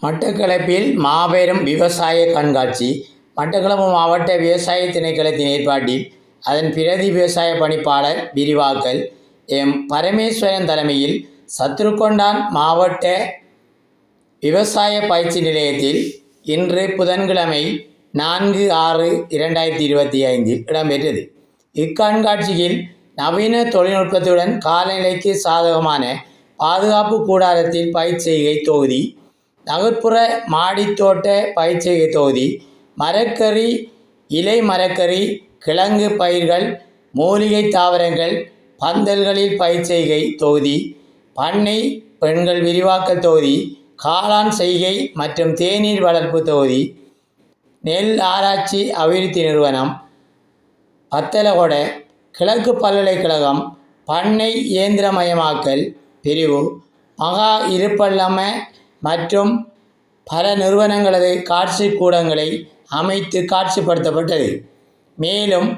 மட்டக்களப்பில் மாபெரும் விவசாய கண்காட்சி. மட்டக்களப்பு மாவட்ட விவசாய திணைக்களத்தின் ஏற்பாட்டில் அதன் பிரதி விவசாய பணிப்பாளர் விரிவாக்கல் எம். பரமேஸ்வரன் தலைமையில் சத்ருக்கொண்டான் மாவட்ட விவசாய பயிற்சி நிலையத்தில் இன்று புதன்கிழமை 4/6/2025 இடம்பெற்றது. இக்கண்காட்சியில் நவீன தொழில்நுட்பத்துடன் காலநிலைக்கு சாதகமான பாதுகாப்பு கூடாரத்தில் பயிர்ச்செய்கை தொகுதி, நகர்ப்புற மாடித்தோட்ட பயிர்ச்செய்கை தொகுதி, மரக்கறி, இலை மரக்கறி, கிழங்கு பயிர்கள், மூலிகை தாவரங்கள், பந்தல்களில் பயிர்ச்செய்கை தொகுதி, பண்ணை பெண்கள் விரிவாக்கல் தொகுதி, காளான் செய்கை மற்றும் தேநீர் வளர்ப்பு தொகுதி, நெல் ஆராய்ச்சி அபிவிருத்தி நிறுவனம், பத்தலகொட கிழக்கு பல்கலைக்கழகம் பண்ணை இயந்திரமயமாக்கல் பிரிவு, மகா இருப்பள்ளம மற்றும் பல நிறுவனங்களது காட்சி கூடங்களை அமைத்து காட்சிப்படுத்தப்பட்டது. மேலும்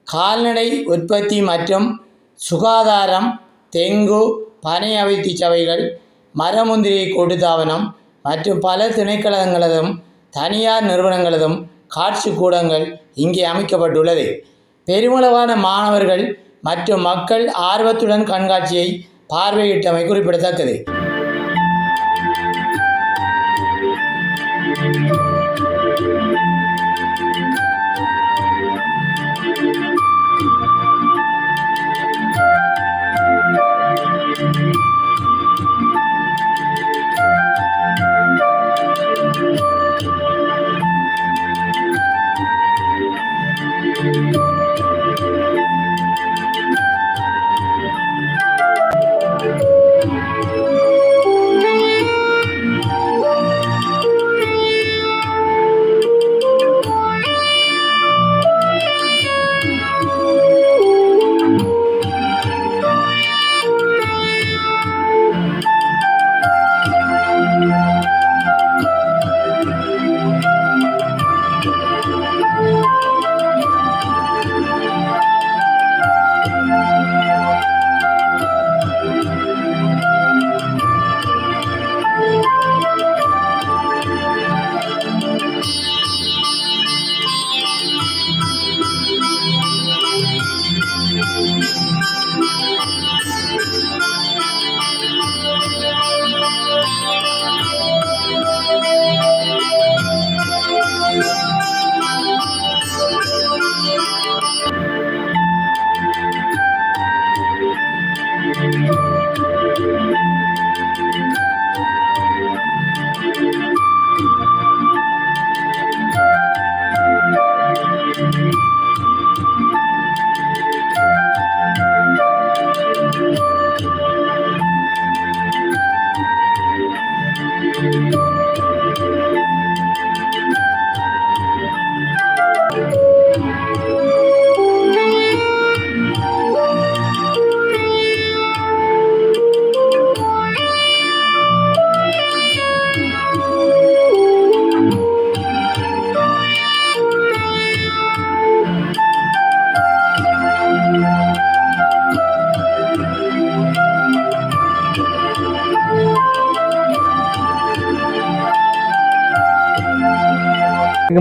கால்நடை உற்பத்தி மற்றும் சுகாதாரம், தெங்கு, பனை அபிவிருத்தி சபைகள், மரமுந்திரி கூட்டுத்தாபனம் மற்றும் பல திணைக்களங்களதும் தனியார் நிறுவனங்களதும் காட்சி கூடங்கள் இங்கே அமைக்கப்பட்டுள்ளது. பெருமளவான மாணவர்கள் மற்றும் மக்கள் ஆர்வத்துடன் கண்காட்சியை பார்வையிட்டமை குறிப்பிடத்தக்கது.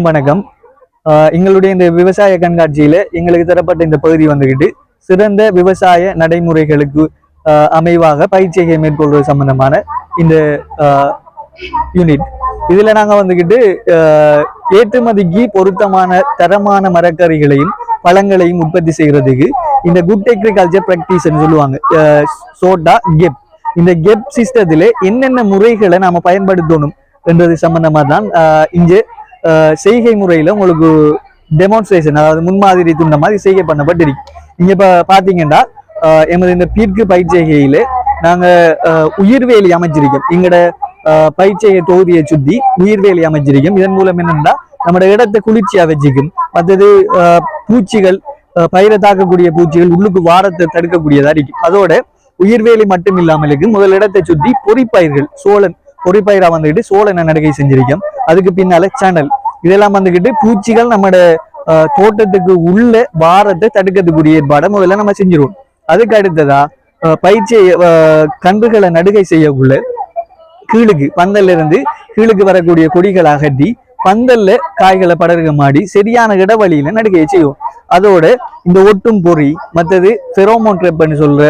வணக்கம். எங்களுடைய இந்த விவசாய கண்காட்சியில எங்களுக்கு தரப்பட்ட இந்த பகுதி வந்துகிட்டு சிறந்த விவசாய நடைமுறைகளுக்கு அமைவாக பயிற்சியை மேற்கொள்வது சம்பந்தமான இந்த யூனிட். இதுல நாங்க வந்துகிட்டு ஏற்றுமதிக்கு பொருத்தமான தரமான மரக்கறிகளையும் பழங்களையும் உற்பத்தி செய்யறதுக்கு இந்த குட் அக்ரிகல்ச்சர் பிராக்டிஸ் சொல்லுவாங்க, சோட்டா கெப். இந்த கெப் சிஸ்டத்துல என்னென்ன முறைகளை நாம பயன்படுத்தணும் என்றது சம்பந்தமா தான் இங்கே செய்கை முறையில உங்களுக்கு டெமான்ஸ்ட்ரேஷன், அதாவது முன்மாதிரி துண்ட மாதிரி செய்கை பண்ணப்பட்டிருக்கு. இங்க இப்ப பாத்தீங்கன்னா எமது இந்த பீர்க்கு பயிற்சிகையில நாங்க உயிர்வேலி அமைச்சிருக்கோம். எங்கட பயிற்சிகை தொகுதியை சுத்தி உயிர்வேலி அமைச்சிருக்கோம். இதன் மூலம் என்னன்னா நம்மட இடத்தை குளிர்ச்சியா வச்சுக்கும். மற்றது பூச்சிகள், பயிரை தாக்கக்கூடிய பூச்சிகள் உள்ளுக்கு வாரத்தை தடுக்கக்கூடியதா இருக்கு. அதோட உயிர்வேலி மட்டும் இல்லாமல் இருக்கு, முதல் இடத்தை சுத்தி பொறிப்பயிர்கள், சோழன் பொறிப்பயிரா வந்துகிட்டு சோழனை நடுகை செஞ்சிருக்கோம். அதுக்கு பின்னால சேனல், இதெல்லாம் வந்துகிட்டு பூச்சிகள் நம்மட தோட்டத்துக்கு உள்ள வாரத்தை தடுக்கிறதுக்குரிய ஏற்பாடை முதல்ல நம்ம செஞ்சிருவோம். அதுக்கு அடுத்ததா பயிற்சி கன்றுகளை நடுகை செய்யக்குள்ள கீழுக்கு பந்தல்ல இருந்து கீழுக்கு வரக்கூடிய கொடிகளை அகற்றி பந்தல்ல காய்களை படர்க மாடி சரியான இடவழியில நடுகையை செய்யும். அதோட இந்த ஒட்டும் பொறி மற்றது ஃபெரோமோன் ட்ரெப்னு சொல்ற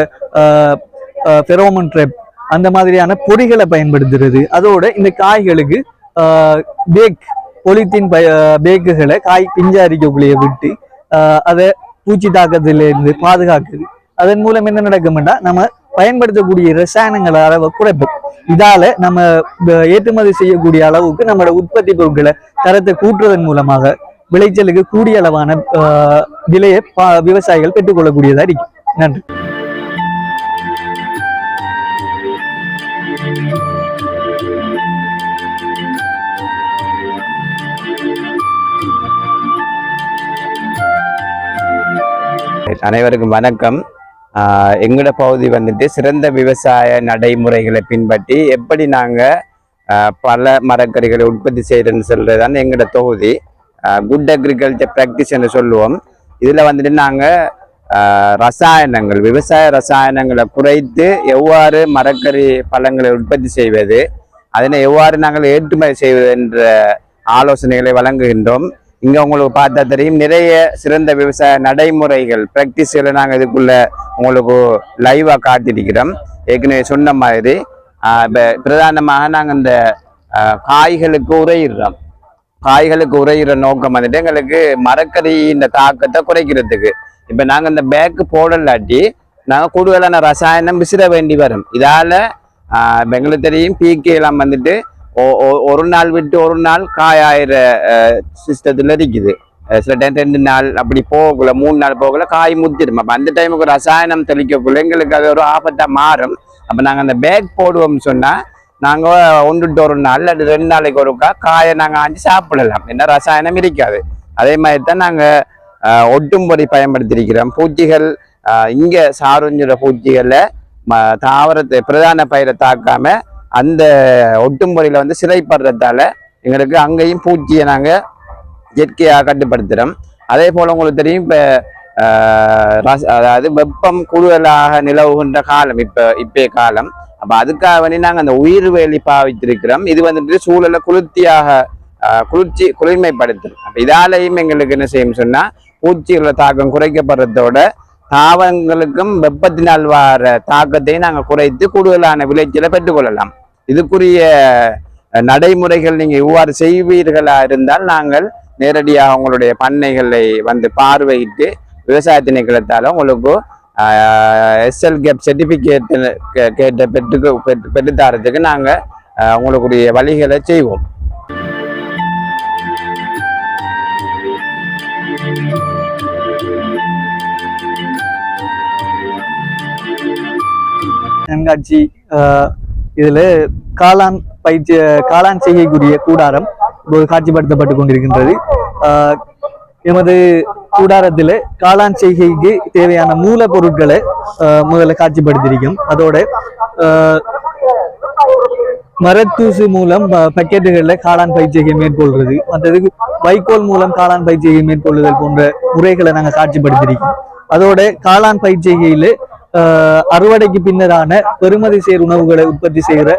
ஃபெரோமோன் ட்ரெப் அந்த மாதிரியான பொறிகளை பயன்படுத்துறது. அதோட இந்த காய்களுக்கு பேக் பொலித்தீன் பேக்குகளை காய் பிஞ்சாரிக்கக்குள்ளேயே விட்டு அதை பூச்சி தாக்கத்திலிருந்து பாதுகாக்குது. அதன் மூலம் என்ன நடக்கும்னா நம்ம பயன்படுத்தக்கூடிய ரசாயனங்கள் அளவை குறைப்போம். இதால நம்ம ஏற்றுமதி செய்யக்கூடிய அளவுக்கு நம்மளோட உற்பத்தி பொருட்களை தரத்தை கூட்டுறதன் மூலமாக விளைச்சலுக்கு கூடிய அளவான விலையை விவசாயிகள் பெற்றுக்கொள்ளக்கூடியதா இருக்கும். நன்றி. அனைவருக்கும் வணக்கம். எங்களோட பகுதி வந்துட்டு சிறந்த விவசாய நடைமுறைகளை பின்பற்றி எப்படி நாங்கள் பல மரக்கறிகளை உற்பத்தி செய்யறோன்னு சொல்றதுதான் எங்களோட தொகுதி. குட் அக்ரிகல்ச்சர் ப்ராக்டிஸ் என்று சொல்லுவோம். இதில் வந்துட்டு நாங்கள் ரசாயனங்கள் விவசாய ரசாயனங்களை குறைத்து எவ்வாறு மரக்கறி பழங்களை உற்பத்தி செய்வது, அதனை எவ்வாறு நாங்கள் ஏற்றுமதி செய்வது என்ற ஆலோசனைகளை வழங்குகின்றோம். இங்கே உங்களுக்கு பார்த்தா தெரியும், நிறைய சிறந்த விவசாய நடைமுறைகள் ப்ராக்டிஸ்களை நாங்கள் இதுக்குள்ள உங்களுக்கு லைவாக காட்டியிருக்கிறோம். ஏற்கனவே சொன்ன மாதிரி இப்போ பிரதானமாக நாங்கள் இந்த காய்களுக்கு உரையிற நோக்கம் வந்துட்டு எங்களுக்கு மரக்கறி இந்த தாக்கத்தை குறைக்கிறதுக்கு. இப்போ நாங்கள் இந்த பேக்கு போடலாட்டி நாங்கள் கூடுதலான ரசாயனம் விசிற வேண்டி வரும். இதால் இப்போ எங்களுக்கு தெரியும் பீக்கு எல்லாம் வந்துட்டு ஒரு நாள் விட்டு ஒரு நாள் காயாயிர சிஸ்டத்துல இருக்குது. சில டைம் 2 நாள் அப்படி போகக்குள்ள 3 நாள் போகக்குள்ள காய் முத்திடும். அப்போ அந்த டைமுக்கு ரசாயனம் தெளிக்கக்குள்ள எங்களுக்கு அது ஒரு ஆபத்தாக மாறும். அப்போ நாங்கள் அந்த பேக் போடுவோம்னு சொன்னால் நாங்கள் 1 to 1 நாள் அல்லது 2 நாளைக்கு ஒருக்கா காயை நாங்கள் ஆஞ்சி சாப்பிடலாம். என்ன ரசாயனம் இருக்காது. அதே மாதிரி தான் நாங்கள் ஒட்டும் பொடி பயன்படுத்தியிருக்கிறோம். பூச்சிகள் இங்கே சாருஞ்சுற பூச்சிகளை தாவரத்தை பிரதான பயிரை தாக்காம அந்த ஒட்டும் பொறியில வந்து சிறைப்படுறதால எங்களுக்கு அங்கேயும் பூச்சியை நாங்கள் இயற்கையாக கட்டுப்படுத்துகிறோம். அதே போல் உங்களுக்கு தெரியும், இப்போ அதாவது வெப்பம் கூடுதலாக நிலவுகின்ற காலம் இப்போ காலம். அப்போ அதுக்காக வேண்டி நாங்கள் அந்த உயிர் வேலி பாவித்திருக்கிறோம். இது வந்துட்டு சூழலை குளிர்மைப்படுத்தும். அப்போ இதாலையும் எங்களுக்கு என்ன செய்யும் சொன்னால் பூச்சிகளோட தாக்கம் குறைக்கப்படுறதோட தாவரங்களுக்கும் வெப்பத்தினால் வர தாக்கத்தையும் நாங்கள் குறைத்து கூடுதலான விளைச்சலை பெற்றுக்கொள்ளலாம். இதுக்குரிய நடைமுறைகள் நீங்கள் இவ்வாறு செய்வீர்களா இருந்தால் நாங்கள் நேரடியாக உங்களுடைய பண்ணைகளை வந்து பார்வையிட்டு விவசாய திணைக்களத்தால் உங்களுக்கு எஸ்எல் கேப் சர்டிஃபிகேட் பெற்றுத்தரத்துக்கு நாங்கள் உங்களுக்குரிய வழிகளை செய்வோம். கண்காட்சி இதுல காளான் செய்கைக்குரிய கூடாரம் காட்சிப்படுத்தப்பட்டு கொண்டிருக்கின்றது. எமது கூடாரத்தில் காளான் செய்கைக்கு தேவையான மூலப்பொருட்களை முதல்ல காட்சிப்படுத்தியிருக்கும். அதோட மரத்தூசு மூலம் பக்கெட்டுகளில் காளான் பயிற்சியை மேற்கொள்றது, மற்றது வைக்கோல் மூலம் காளான் பயிற்சியை மேற்கொள்ளுதல் போன்ற முறைகளை நாங்கள் காட்சிப்படுத்தியிருக்கோம். அதோட காளான் பயிற்சிகையில அறுவடைக்கு பின்னரான பெறுமதி சேர் உணவுகளை உற்பத்தி செய்கிற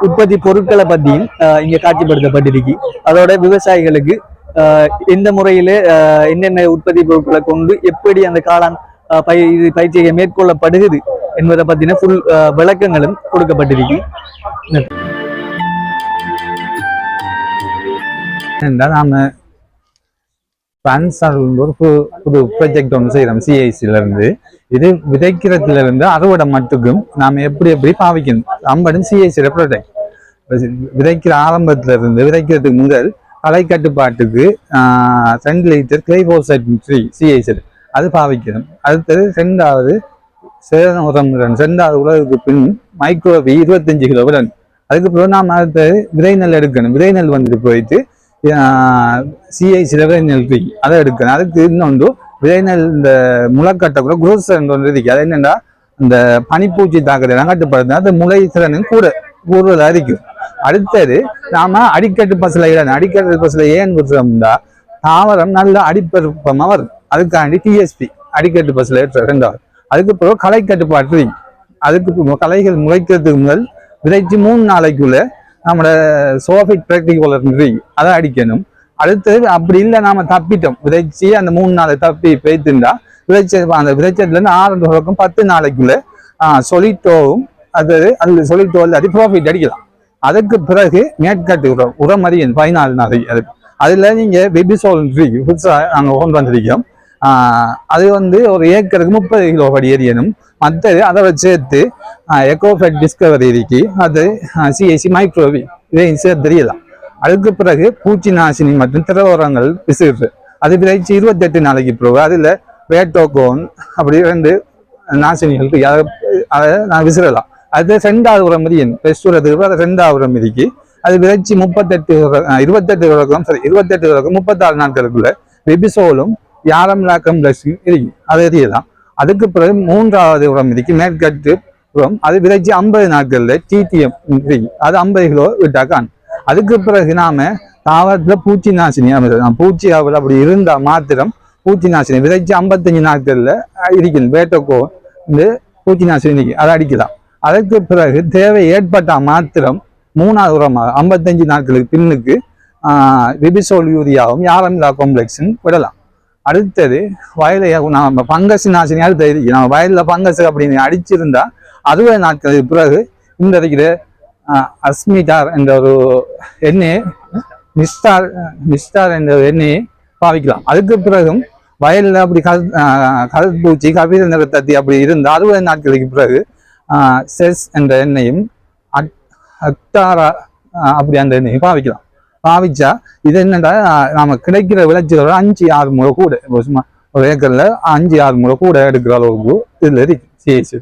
உற்பத்தி பொருட்களை பற்றியும் இங்க காட்சிப்படுத்தப்பட்டிருக்கு. அதோட விவசாயிகளுக்கு எந்த முறையில என்னென்ன உற்பத்தி பொருட்களை கொண்டு எப்படி அந்த காளான் பயிற்சியை மேற்கொள்ளப்படுகிறது என்பதை பற்றின ஃபுல் விளக்கங்களும் கொடுக்கப்பட்டிருக்கு. நாம ஒரு புது ப்ராஜெக்ட் ஒன்று செய்யறோம் சிஐசில இருந்து. இது விதைக்கிறதுல இருந்து அறுவடை மட்டுக்கும் நாம எப்படி பாவிக்கணும் அம்படும் சிஐசில ப்ராஜெக்ட். விதைக்கிற ஆரம்பத்துல இருந்து விதைக்கிறதுக்கு முதல் களை கட்டுப்பாட்டுக்கு 2 லிட்டர் கிளைபோசைட் சிஐசி அது பாவிக்கணும். அடுத்தது 2வது உலகுக்கு பின் மைக்ரோவி 25 கிலோ விடன். அதுக்கப்புறம் நாம் அடுத்தது விதை நெல் எடுக்கணும். விதை நெல் வந்துட்டு போயிட்டு சிஐசில விதை நெல் அதை எடுக்கணும். அதுக்கு இன்னொன்று விதை நெல் இந்த முளைக்கட்டை கூட குரோஸ் ஒன்று இருக்கு. அது என்னென்னா இந்த பனிப்பூச்சி தாக்கத்தை கட்டுப்படுத்தினா அந்த முளை திறனும் கூடுதலாக இருக்கும். அடுத்தது நாம அடிக்கட்டு பசலை ஏன் விடுறோம்னா தாவரம் நல்ல அடிப்பெருப்பமா வரும். அதுக்காண்டி டிஎஸ்பி அடிக்கட்டு பசலை 2வது. அதுக்கப்புறம் களை கட்டுப்பாட்டு அதுக்கு களைகள் முளைக்கிறதுக்கு முதல் விதைச்சு 3 நாளைக்குள்ள நம்மளோட சோஃபிட் பிராக்டிகல் அதை அடிக்கணும். அடுத்தது அப்படி இல்லை நாம தப்பிட்டோம் விதைச்சி அந்த 3 நாளை தப்பி பெய்த்துண்டா அந்த விதைச்சதுல இருந்து 6 தொடக்கம் 10 நாளைக்குள்ள சொலிட்டோவும் அது சொலிட்டோ இல்லாட்டி ப்ராஃபிட் அடிக்கலாம். அதுக்கு பிறகு மேற்கட்டு உரம் அறியன் 14 நாளை அதுல நீங்க வெபிசோல் புதுசா நாங்க கொண்டு வந்திருக்கோம். அது ஒரு ஏக்கருக்கு 30 கிலோ படி எரியணும். மற்றது அதை சேர்த்து எக்கோஃபெட் டிஸ்கவரி இருக்கு, அது சிஐசி மைக்ரோவி இதையும் சேர்த்து தெரியலாம். அதுக்கு பிறகு பூச்சி நாசினி மற்றும் திர உரங்கள் விசிறு அது விதைச்சு 28 நாளைக்கு பிறகு அதுல வேட்டோகோன் அப்படி 2 நாசினிகள் அதை நான் விசிறலாம். அது 2வது உரம் மிதியன் பெஸ்ட் உரத்துக்கு அது 2வது உரம் மிதிக்கு அது விதைச்சு 28 தொடக்கம் 36 நாட்களுக்குள்ள வெபிசோலும் யாரம்லா கம்ப்ளெக்ஸும் இருக்கு, அதை எரியலாம். அதுக்கு பிறகு 3வது உரம் மிதிக்கு மேற்கட்டு உரம் அது விதைச்சு 50 நாட்கள்ல டிடிஎம் அது 50 கிலோ விட்டாக்கான். அதுக்கு பிறகு நாம தாவரத்துல பூச்சி நாசினி பூச்சி அப்படி இருந்தா மாத்திரம் பூச்சி நாசினி விதைச்சு 55 நாட்கள்ல இருக்கணும். வேட்டோக்கோ பூச்சி நாசினி அதை அடிக்கலாம். அதுக்கு பிறகு தேவை ஏற்பட்டா மாத்திரம் 3வது உரமாக 55 நாட்களுக்கு பின்னுக்கு விபிசோல் யூரியாவும் யாரமில்லா காம்ப்ளெக்ஸும் விடலாம். அடுத்தது வயலை நம்ம பங்கஸ் நாசினி அடுத்த நம்ம வயல்ல பங்கஸ் அப்படின்னு அடிச்சிருந்தா 60 நாட்களுக்கு பிறகு இந்த இருக்கிற அஸ்மிடார் என்ற ஒரு எண்ணெயை மிஸ்டார் என்ற எண்ணெயை பாவிக்கலாம். அதுக்கு பிறகும் வயல்ல அப்படி கருப்பூச்சி கவித நிறத்தத்தி அப்படி இருந்து 60 நாட்களுக்கு பிறகு செஸ் என்ற எண்ணெயும் அக்டாரா அப்படி அந்த எண்ணெயும் பாவிக்கலாம். பாவிச்சா இது என்னடா நாம கிடைக்கிற விளைச்சலோட 5-6 முறை கூட சும்மா ஒரு ஏக்கர்ல 5-6 முறை கூட எடுக்கிற அளவுக்கு இதுல இருக்கு சிஎஸ்சி.